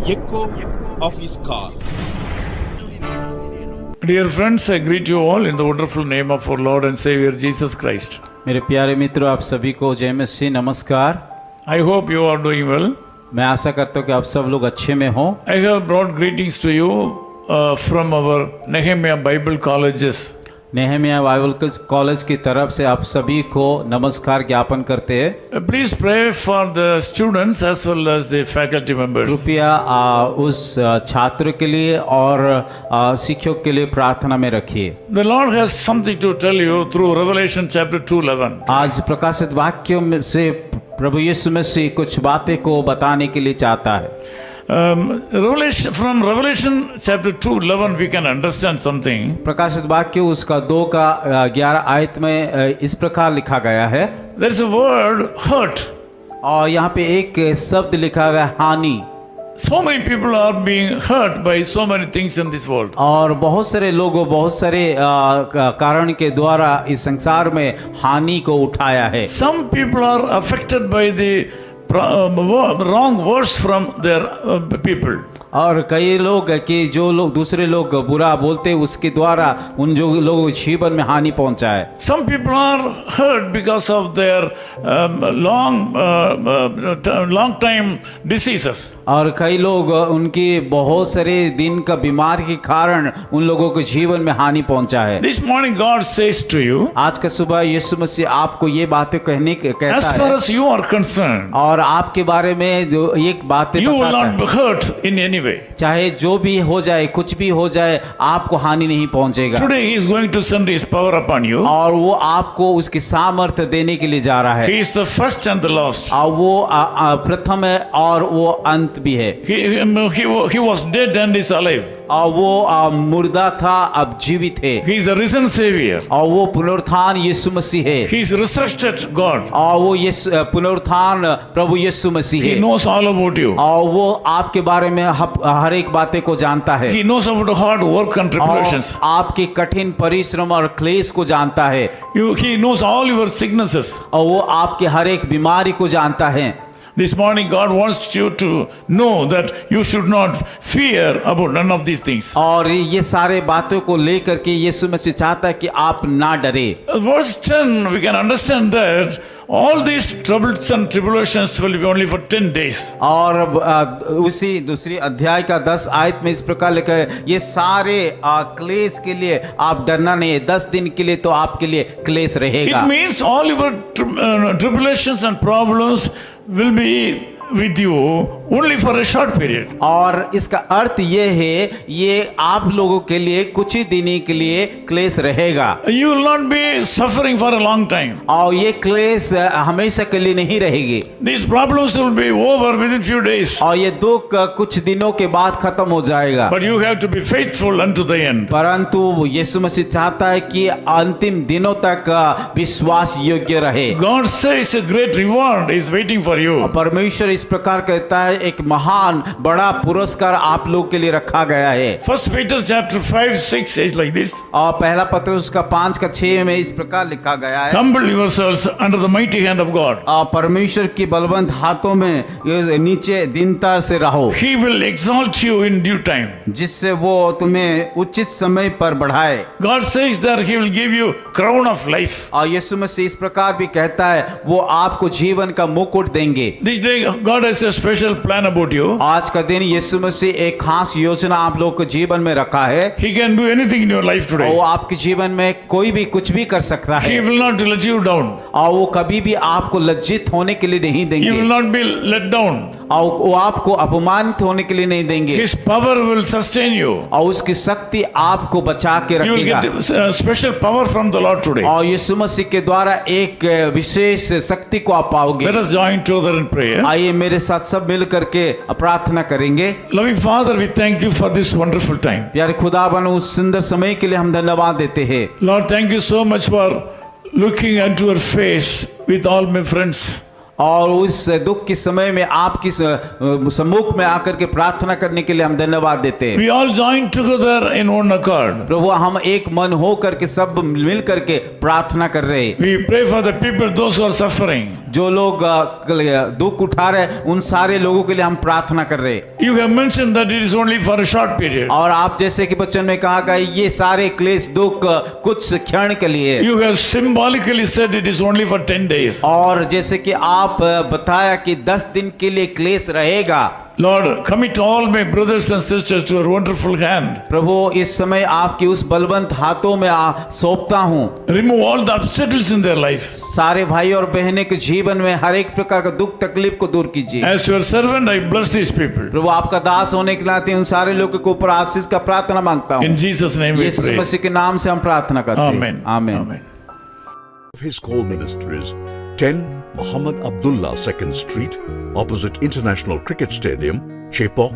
echo of his call. Dear friends, I greet you all in the wonderful name of our Lord and Savior Jesus Christ. मेरे प्यारे मित्रों, आप सभी को जय मसीह नमस्कार। I hope you are doing well. मैं आशा करता हूँ कि आप सब लोग अच्छे में हो। I have brought greetings to you from our Nehemiah Bible colleges. Nehemiah Bible college की तरफ से आप सभी को नमस्कार ज्ञापन करते हैं। Please pray for the students as well as the faculty members. कृपया उस छात्र के लिए और शिक्षक के लिए प्रार्थना में रखिए। The Lord has something to tell you through Revelation chapter 2:11. आज प्रकाशित वाक्यों में से प्रभु यीशु मसीह कुछ बातें को बताने के लिए चाहता है। From Revelation chapter 2:11 we can understand something. प्रकाशित वाक्य उसका 2 का 11 आयत में इस प्रकार लिखा गया है। There is a word hurt. और यहाँ पे एक शब्द लिखा गया हानि। So many people are being hurt by so many things in this world. और बहुत सारे लोगों बहुत सारे कारण के द्वारा इस संसार में हानि को उठाया है। Some people are affected by the wrong words from their people. और कई लोग कि जो लोग दूसरे लोग बुरा बोलते उसके द्वारा उन जो लोगों के जीवन में हानि पहुंचा है। Some people are hurt because of their long time diseases. और कई लोग उनकी बहुत सारे दिन का बीमारी के कारण उन लोगों के जीवन में हानि पहुंचा है। This morning God says to you, आज का सुबह यीशु मसीह आपको ये बातें कहता as far है as you are concerned, और आपके बारे में जो एक बातें you will बताता not है। be hurt in any way. चाहे जो भी हो जाए कुछ भी हो जाए आपको हानि नहीं पहुंचेगा। Today He is going to send His power upon you. और वो आपको उसकी सामर्थ्य देने के लिए जा रहा है। He is the first and the last. और वो प्रथम है और वो अंत भी है। He was dead and is alive. और वो मुर्दा था अब जीवित है। He is the risen Savior. और वो पुनरुत्थान यीशु मसीह है। He is resurrected God. और वो पुनरुत्थान प्रभु यीशु मसीह He है। knows all about you. और वो आपके बारे में हर एक बातें को जानता है। He knows about hard work and tribulations. और आपके कठिन परिश्रम और क्लेश को जानता है। He knows all your sicknesses. और वो आपके हर एक बीमारी को जानता है। This morning God wants you to know that you should not fear about none of these things. और ये सारे बातों को लेकर के यीशु मसीह चाहता है कि आप ना डरे। Verse 10 we can understand that all these troubles and tribulations will be only for 10 days. और उसी दूसरी अध्याय का 10 आयत में इस प्रकार लिखा है, ये सारे क्लेश के लिए आप डरना नहीं है, 10 दिन के लिए तो आपके लिए क्लेश रहेगा। It means all your tribulations and problems will be with you only for a short period. और इसका अर्थ ये है ये आप लोगों के लिए कुछ ही दिन के लिए क्लेश रहेगा। You will not be suffering for a long time. और ये क्लेश हमेशा के लिए नहीं रहेगी। These problems will be over within few days. और ये दुख कुछ दिनों के बाद खत्म हो जाएगा। But you have to be faithful unto the end. परंतु यीशु मसीह चाहता है कि अंतिम दिनों तक विश्वास योग्य रहे। God says a great reward is waiting for you. परमेश्वर इस प्रकार कहता है एक महान बड़ा पुरस्कार आप लोग के लिए रखा गया है। First Peter chapter 5:6 says like this. और पहला पत्रुस का 5 का 6 में इस प्रकार लिखा गया है, Humble yourselves under the mighty hand of God. परमेश्वर की बलवंत हाथों में नीचे दीनता से रहो, He will exalt you in due time. जिससे वो तुम्हें उचित समय पर बढ़ाए। God says that He will give you crown of life. और यीशु मसीह इस प्रकार भी कहता है वो आपको जीवन का मुकुट देंगे। This day God has a special plan about you. आज का दिन यीशु मसीह एक खास योजना आप लोग के जीवन में रखा है। He can do anything in your life today. वो आपके जीवन में कोई भी कुछ भी कर सकता He है। will not let you down. और वो कभी भी आपको लज्जित होने के लिए नहीं He देंगे। will not be let down. और वो आपको अपमानित होने के लिए नहीं देंगे। His power will sustain you. और उसकी शक्ति आपको बचा के You will रखेगा। get special power from the Lord today. और यीशु मसीह के द्वारा एक विशेष शक्ति को आप पाओगे। Let us join together in prayer. आइए मेरे साथ सब मिल करके प्रार्थना करेंगे। Loving Father, we thank you for this wonderful time. प्यारे खुदावन उस सुंदर समय के लिए हम धन्यवाद देते हैं। Lord, thank you so much for looking into your face with all my friends. और उस दुख के समय में आपकी सम्मुख में आकर के प्रार्थना करने के लिए हम धन्यवाद देते हैं। We all join together in one accord. प्रभु हम एक मन हो करके सब मिल करके प्रार्थना कर रहे हैं। We pray for the people, those who are suffering. जो लोग दुख उठा रहे हैं उन सारे लोगों के लिए हम प्रार्थना कर रहे हैं। You have mentioned that it is only for a short period. और आप जैसे कि वचन में कहा गया ये सारे क्लेश दुख कुछ क्षण के लिए। You have symbolically said it is only for 10 days. और जैसे कि आप बताया कि 10 दिन के लिए क्लेश रहेगा। Lord, commit all my brothers and sisters to your wonderful hand. प्रभु इस समय आपकी उस बलवंत हाथों में सौंपता हूँ। Remove all the obstacles in their life. सारे भाई और बहनें के जीवन में हर एक प्रकार का दुख तकलीफ को दूर कीजिए। As your servant, I bless these people. प्रभु आपका दास होने के नाते उन सारे लोगों के ऊपर आशीष का प्रार्थना मांगता हूँ। In Jesus' name we Yeshu pray. मसीह के नाम से हम प्रार्थना करते हैं। Amen. आमीन। Amen. His Call Ministries, 10 Muhammad Abdullah 2nd Street, opposite International Cricket Stadium, Chepauk,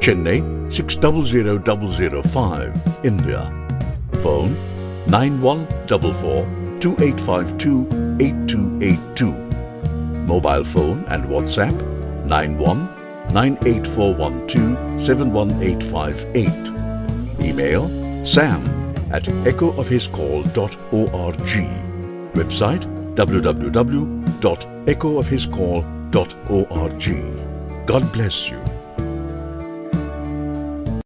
Chennai 600005, India. Phone 9144 2852 8282. Mobile phone and WhatsApp 91 98412 71858. Email sam@echoofhiscall.org. Website www.echoofhiscall.org. God bless you.